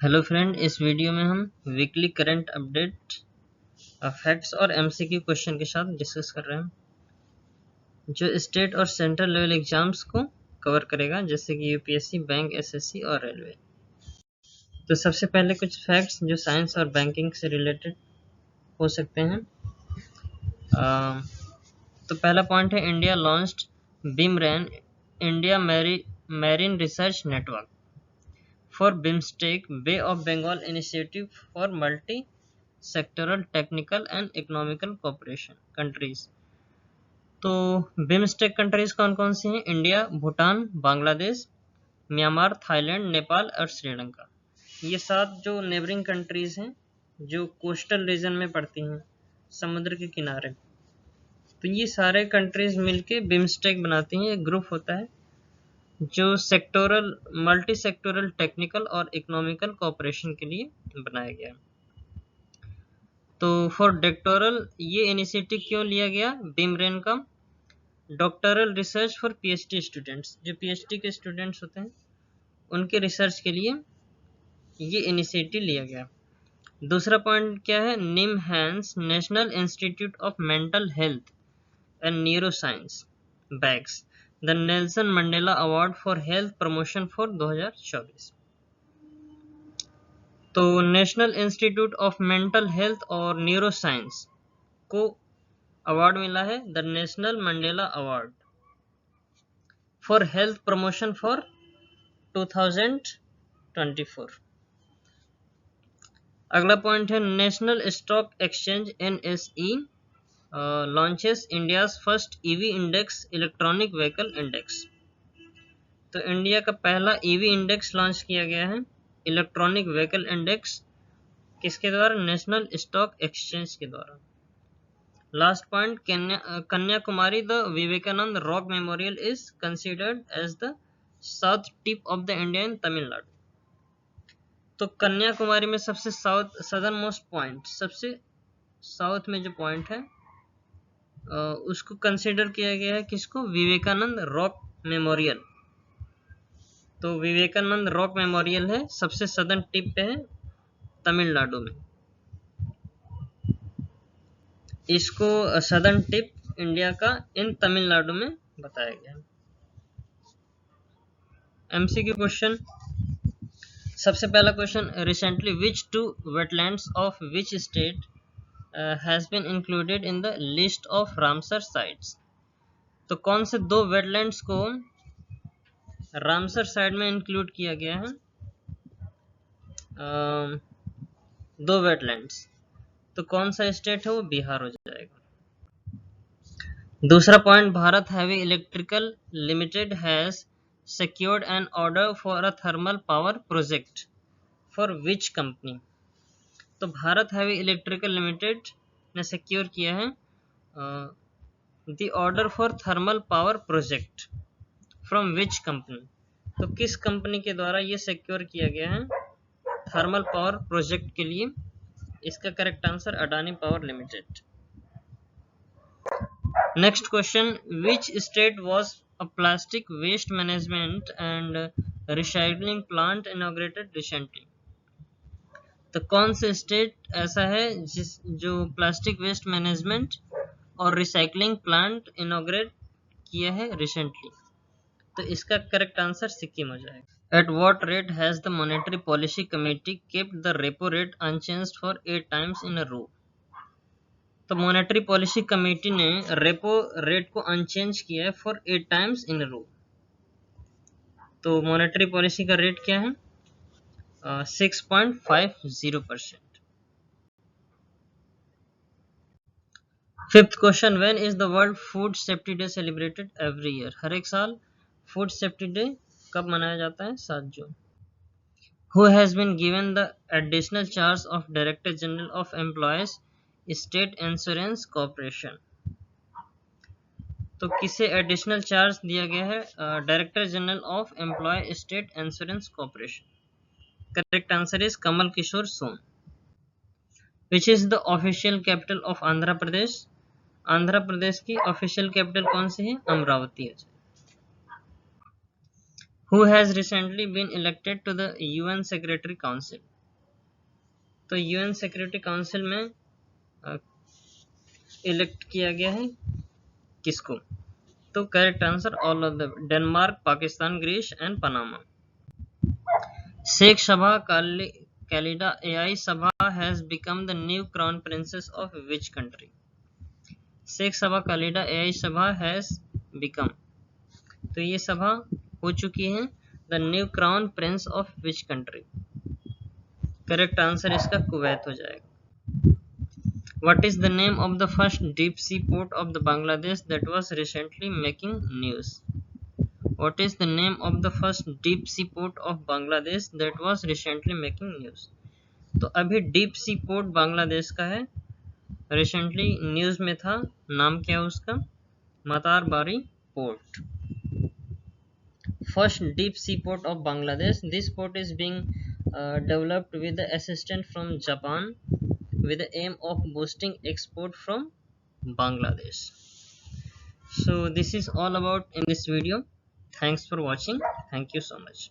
Hello friend, इस video में हम वीकली करंट अपडेट फैक्ट्स और एमसीक्यू क्वेश्चन के साथ डिस्कस कर रहे हैं जो स्टेट और सेंट्रल लेवल एग्जाम्स को कवर करेगा, जैसे कि यूपीएससी, बैंक, एसएससी और रेलवे। तो सबसे पहले कुछ फैक्ट्स जो साइंस और बैंकिंग से रिलेटेड हो सकते हैं। तो पहला पॉइंट है, India launched BIMReN, India marine research network for BIMSTEC, Bay of Bengal Initiative for Multi-Sectoral Technical and Economical Cooperation countries। तो बिमस्टेक कंट्रीज कौन कौन सी हैं? India, Bhutan, Bangladesh, Myanmar, Thailand, Nepal और श्रीलंका। ये 7 जो नेबरिंग कंट्रीज हैं जो कोस्टल रीजन में पड़ती हैं, समुद्र के किनारे। तो ये सारे कंट्रीज मिलके बिमस्टेक बनाती हैं। एक ग्रुप होता है जो सेक्टोरल, मल्टी सेक्टोरल, टेक्निकल और इकोनॉमिकल कोऑपरेशन के लिए बनाया गया। तो फॉर डॉक्टोरल ये इनिशिएटिव क्यों लिया गया बीमरैन का? Doctoral research for PhD students, जो पीएचडी के स्टूडेंट्स होते हैं उनके रिसर्च के लिए ये इनिशिएटिव लिया गया। दूसरा पॉइंट क्या है? NIMHANS national institute of mental health and neuro science bags the Nelson Mandela award for health promotion for 2024। तो national institute of mental health और न्यूरो साइंस को अवार्ड मिला है the national Mandela award for health promotion for 2024। अगला point है, national stock exchange NSE launches India's first EV index, electronic vehicle index. तो India का पहला ईवी इंडेक्स लॉन्च किया गया है, इलेक्ट्रॉनिक व्हीकल इंडेक्स, किसके द्वारा? नेशनल स्टॉक एक्सचेंज के द्वारा। Last point, Kanyakumari the Vivekananda rock memorial is considered as the south tip of the India in Tamil Nadu. तो कन्याकुमारी में सबसे सदर्न मोस्ट पॉइंट, सबसे साउथ में जो पॉइंट है उसको कंसिडर किया गया है, किसको? Vivekananda rock memorial. तो विवेकानंद रॉक मेमोरियल है, सबसे सदर्न टिप पे है तमिलनाडु में। इसको सदर्न टिप इंडिया का इन तमिलनाडु में बताया गया। एमसीक्यू क्वेश्चन, सबसे पहला question, recently which 2 wetlands of which state has been included in the list of Ramsar sites. तो कौन से 2 वेटलैंड्स को रामसर साइट में इंक्लूड किया गया है? 2 वेटलैंड्स, तो कौन सा स्टेट है? वो बिहार हो जाएगा। दूसरा point, Bharat heavy electrical limited has secured an order for a thermal power project for which company। तो भारत हैवी इलेक्ट्रिकल लिमिटेड ने सिक्योर किया है the order for thermal power project from which company। तो किस कंपनी के द्वारा ये सिक्योर किया गया है थर्मल पावर प्रोजेक्ट के लिए? इसका correct answer Adani power limited. Next question, which state was a plastic waste management and recycling plant inaugurated recently। तो कौन से स्टेट ऐसा है जो प्लास्टिक वेस्ट मैनेजमेंट और रिसाइकलिंग प्लांट इनॉग्रेट किया है रिसेंटली? तो इसका करेक्ट आंसर सिक्किम हो जाएगा। At what rate has the monetary policy committee kept the repo rate unchanged for 8 times in a row. तो मॉनेटरी पॉलिसी कमेटी ने रेपो रेट को अनचेंज किया है for 8 times in a row. तो monetary policy का rate क्या है? 6.50%। Fifth question, when is the world food safety day celebrated every year. हर एक साल फूड सेफ्टी डे कब मनाया जाता है? 7 June. Who has been given the additional charge of director general of employees state insurance corporation. तो किसे additional charge दिया गया है? Director general of employ state insurance corporation. Correct answer is Kamal Kishore Soan. Which is the official capital of Andhra Pradesh. Andhra Pradesh की official capital कौन सी है? अमरावती है। Who has recently been elected to the UN secretary council. तो यूएन सिक्योरिटी काउंसिल में elect किया गया है किसको? तो correct answer all of the Denmark, Pakistan, Greece and Panama. Sheikh Saba Khalida AI Sabha has become the new crown princess of which country? Sheikh Saba Khalida AI Sabha has become, तो ये सभा हो चुकी है the new crown Prince of which country? Correct answer इसका Kuwait हो जाएगा। What is the name of the first deep sea port of the Bangladesh that was recently making news? What is the name of the first deep sea port of Bangladesh that was recently making news? तो अभी deep sea port Bangladesh का है, recently news में था, नाम क्या है उसका? मतार बारी port. First deep sea port of Bangladesh. This port is being developed with the assistance from Japan with the aim of boosting export from Bangladesh. So this is all about in this video. Thanks for watching. Thank you so much.